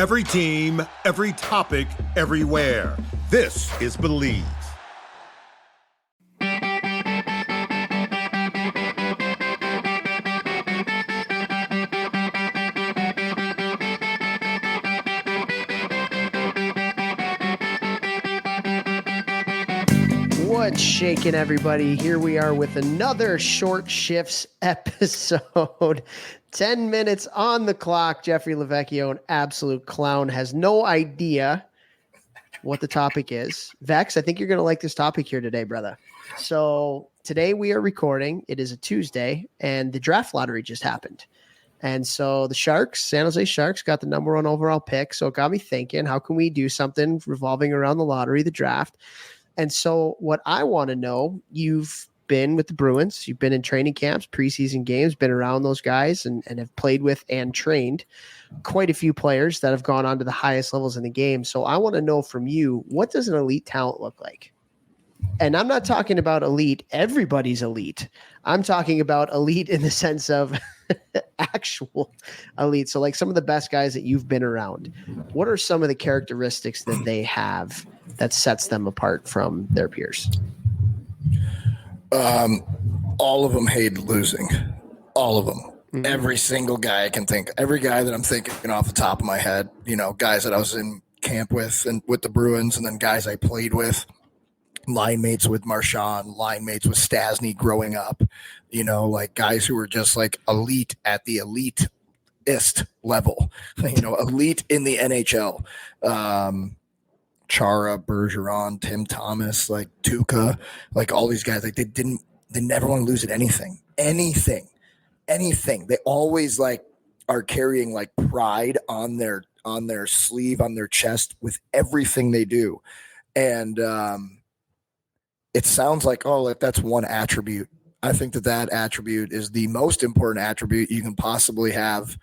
Every team, every topic, everywhere. This is Believe. What's shaking, everybody? Here we are with another Short Shifts episode. 10 minutes on the clock. Jeffrey Lavecchio, an absolute clown, has no idea what the topic is. Vex, I think you're going to like this topic here today, brother. So today we are recording. It is a Tuesday, and the draft lottery just happened. And so the Sharks, San Jose Sharks, got the number one overall pick. So it got me thinking, how can we do something revolving around the lottery, the draft? And so what I want to know, you've been with the Bruins, you've been in training camps, preseason games, been around those guys and have played with and trained quite a few players that have gone on to the highest levels in the game. So I want to know from you, what does an elite talent look like? And I'm not talking about elite, everybody's elite. I'm talking about elite in the sense of actual elite. So like some of the best guys that you've been around, what are some of the characteristics that they have that sets them apart from their peers? All of them hate losing. All of them. Mm-hmm. Every single guy I can think. Every guy that I'm thinking off the top of my head, you know, guys that I was in camp with and with the Bruins, and then guys I played with, line mates with Marchand, line mates with Stasny growing up, you know, like guys who were just like elite at the elitist level, you know, elite in the NHL. Chara, Bergeron, Tim Thomas, like Tuca, like all these guys, like they never want to lose at anything. They always like are carrying like pride on their sleeve, on their chest with everything they do. And it sounds like, oh, that's one attribute. I think that attribute is the most important attribute you can possibly have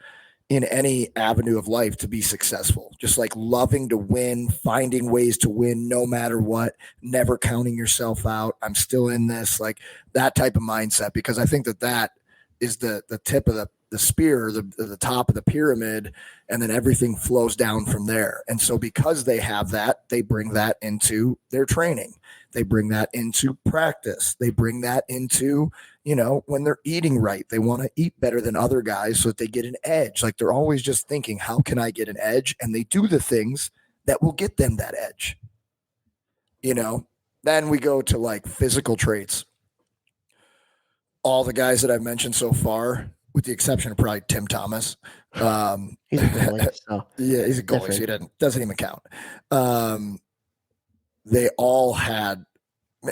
in any avenue of life to be successful. Just like loving to win, finding ways to win no matter what, never counting yourself out. I'm still in this, like that type of mindset, because I think that is the tip of the spear, the top of the pyramid, and then everything flows down from there. And so because they have that, they bring that into their training. They bring that into practice. They bring that into, you know, when they're eating right, they want to eat better than other guys so that they get an edge. Like they're always just thinking, how can I get an edge? And they do the things that will get them that edge. You know, then we go to like physical traits. All the guys that I've mentioned so far, with the exception of probably Tim Thomas. He's a goalie. So yeah, he's a goalie, so he doesn't even count. They all had,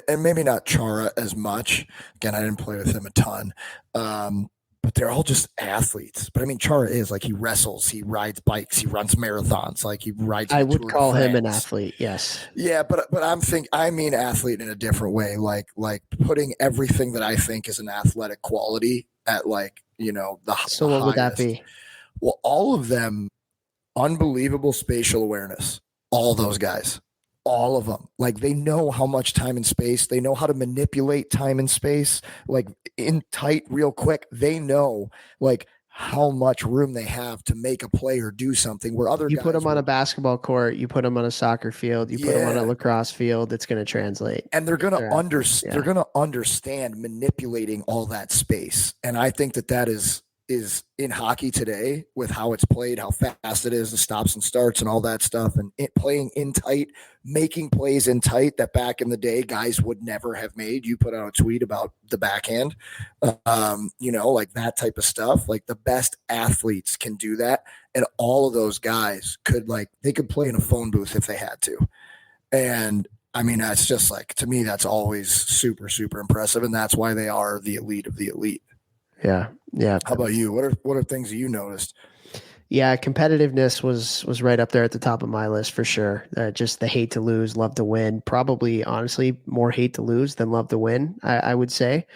and maybe not Chara as much. Again, I didn't play with him a ton. But they're all just athletes. But I mean, Chara is like, he wrestles, he rides bikes, he runs marathons, like he rides. I would call him an athlete. Yes. Yeah, but I mean athlete in a different way, like putting everything that I think is an athletic quality at like, you know, the So what would that be? Well, all of them, unbelievable spatial awareness. All those guys. All of them, like they know how much time and space, they know how to manipulate time and space, like in tight real quick. They know like how much room they have to make a player do something where other you guys put them on a basketball court, you put them on a soccer field, you put them on a lacrosse field, it's going to translate. And they're going to understand manipulating all that space. And I think that is in hockey today, with how it's played, how fast it is, the stops and starts and all that stuff, and playing in tight, making plays in tight that back in the day guys would never have made. You put out a tweet about the backhand, you know, like that type of stuff. Like the best athletes can do that, and all of those guys could play in a phone booth if they had to. And I mean, that's just like, to me, that's always super, super impressive, and that's why they are the elite of the elite. Yeah. Yeah. How about you? What are things that you noticed? Yeah. Competitiveness was right up there at the top of my list for sure. Just the hate to lose, love to win, probably honestly more hate to lose than love to win. I would say.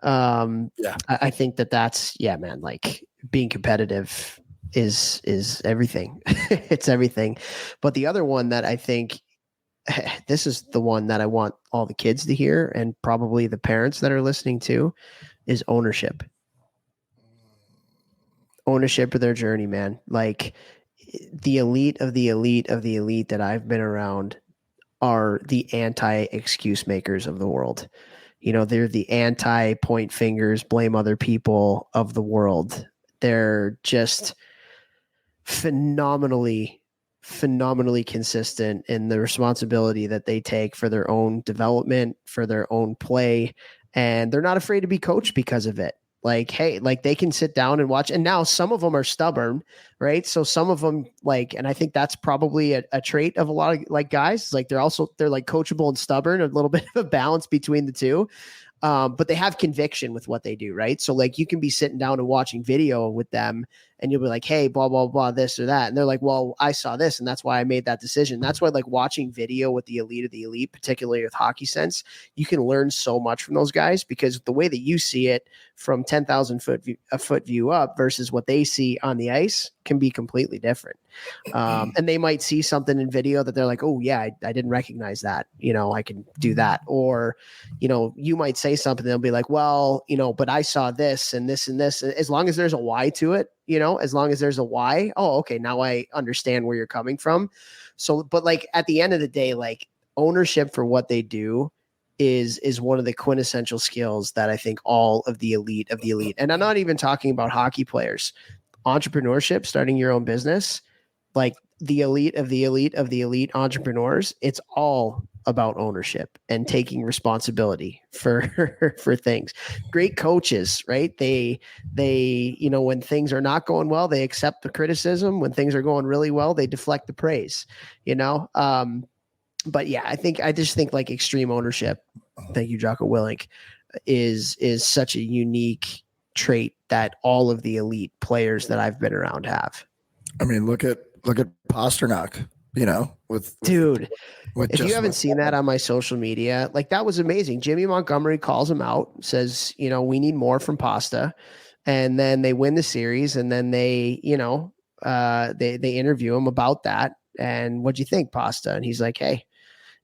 I think that's, yeah, man, like being competitive is everything. It's everything. But the other one that I think, this is the one that I want all the kids to hear, and probably the parents that are listening to, is ownership. Ownership of their journey, man. Like the elite of the elite of the elite that I've been around are the anti-excuse makers of the world. They're the anti-point fingers, blame other people of the world. They're just phenomenally consistent in the responsibility that they take for their own development, for their own play, and they're not afraid to be coached because of it. Like, hey, like they can sit down and watch. And now some of them are stubborn, right? So some of them and I think that's probably a trait of a lot of like guys. Like they're like coachable and stubborn, a little bit of a balance between the two. But they have conviction with what they do, right? So like you can be sitting down and watching video with them and you'll be like, hey, blah, blah, blah, this or that. And they're like, well, I saw this and that's why I made that decision. That's why like watching video with the elite of the elite, particularly with Hockey Sense, you can learn so much from those guys because the way that you see it from 10,000 foot view up versus what they see on the ice can be completely different. And they might see something in video that they're like, oh yeah, I didn't recognize that. I can do that. Or, you might say something, they'll be like, well, but I saw this and this and this. As long as there's a why to it, as long as there's a why, oh, okay, now I understand where you're coming from. So, but like at the end of the day, like ownership for what they do is one of the quintessential skills that I think all of the elite, and I'm not even talking about hockey players, entrepreneurship, starting your own business, like the elite of the elite of the elite entrepreneurs, it's all about ownership and taking responsibility for things. Great coaches, right? They when things are not going well, they accept the criticism. When things are going really well, they deflect the praise. But yeah, I just think like extreme ownership. Thank you, Jocko Willink, is such a unique trait that all of the elite players that I've been around have. I mean, look at Pasternak, with dude. If you haven't seen that on my social media, like that was amazing. Jimmy Montgomery calls him out, says, we need more from Pasta. And then they win the series and then they, they interview him about that. And what'd you think, Pasta? And he's like, hey,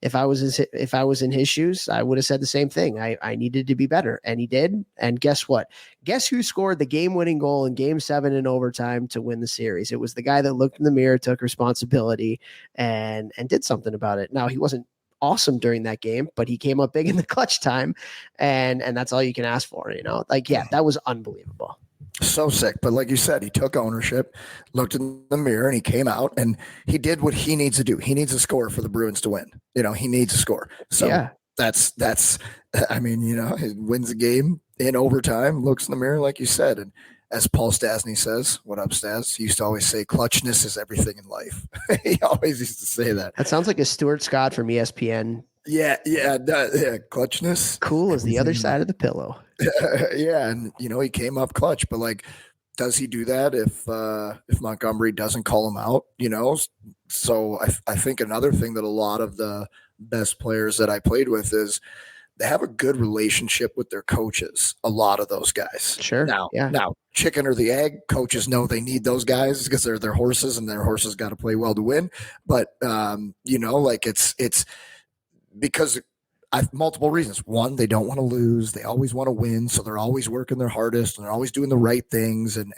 if I was in his shoes, I would have said the same thing. I needed to be better, and he did. And guess what? Guess who scored the game-winning goal in Game 7 in overtime to win the series? It was the guy that looked in the mirror, took responsibility, and did something about it. Now he wasn't awesome during that game, but he came up big in the clutch time, and that's all you can ask for. Like yeah, that was unbelievable. So sick. But like you said, he took ownership, looked in the mirror, and he came out and he did what he needs to do. He needs to score for the Bruins to win. He needs to score. So yeah. that's, I mean, he wins the game in overtime, looks in the mirror, like you said. And as Paul Stastny says, what up, Stas? He used to always say, clutchness is everything in life. He always used to say that. That sounds like a Stuart Scott from ESPN. Yeah. Clutchness. Cool as the other side of the pillow. Yeah, and he came up clutch, but like, does he do that if Montgomery doesn't call him out? So I think another thing that a lot of the best players that I played with is they have a good relationship with their coaches. A lot of those guys. Sure. Now, chicken or the egg, coaches know they need those guys because they're their horses, and their horses got to play well to win. But like it's because I've multiple reasons. One, they don't want to lose. They always want to win. So they're always working their hardest and they're always doing the right things and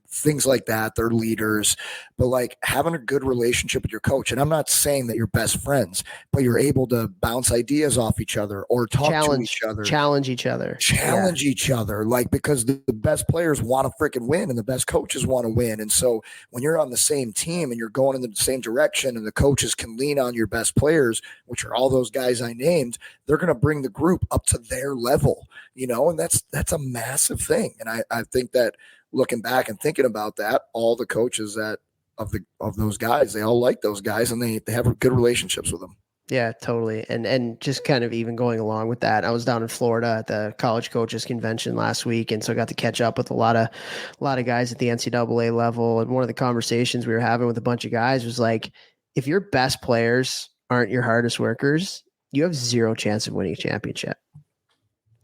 things like that. They're leaders, but like having a good relationship with your coach. And I'm not saying that you're best friends, but you're able to bounce ideas off each other or talk to each other, challenge each other. Like, because the best players want to freaking win and the best coaches want to win. And so when you're on the same team and you're going in the same direction and the coaches can lean on your best players, which are all those guys I named, they're going to bring the group up to their level, and that's a massive thing. And I think that looking back and thinking about that, all the coaches of those guys, they all like those guys and they have good relationships with them. Yeah, totally. And just kind of even going along with that, I was down in Florida at the college coaches convention last week. And so I got to catch up with a lot of guys at the NCAA level. And one of the conversations we were having with a bunch of guys was like, if your best players aren't your hardest workers, you have zero chance of winning a championship.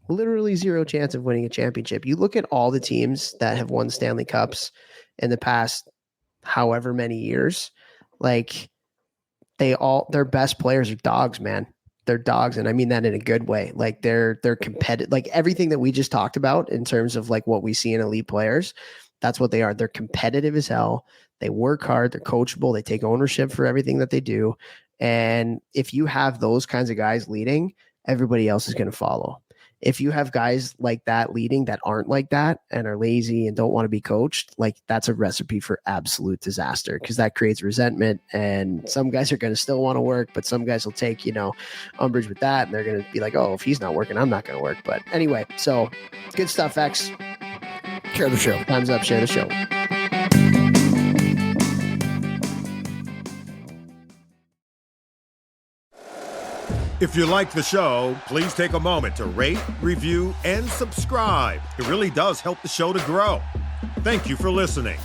Literally zero chance of winning a championship. You look at all the teams that have won Stanley Cups in the past however many years, like their best players are dogs, man. They're dogs. And I mean that in a good way. Like they're competitive, like everything that we just talked about in terms of like what we see in elite players, That's what they are. They're competitive as hell. They work hard. They're coachable. They take ownership for everything that they do. And if you have those kinds of guys leading, everybody else is going to follow. If you have guys like that leading that aren't like that and are lazy and don't want to be coached, like that's a recipe for absolute disaster, because that creates resentment. And some guys are going to still want to work, but some guys will take, umbrage with that. And they're going to be like, oh, if he's not working, I'm not going to work. But anyway, so good stuff, X. Share the show. Time's up. Share the show. If you like the show, please take a moment to rate, review, and subscribe. It really does help the show to grow. Thank you for listening.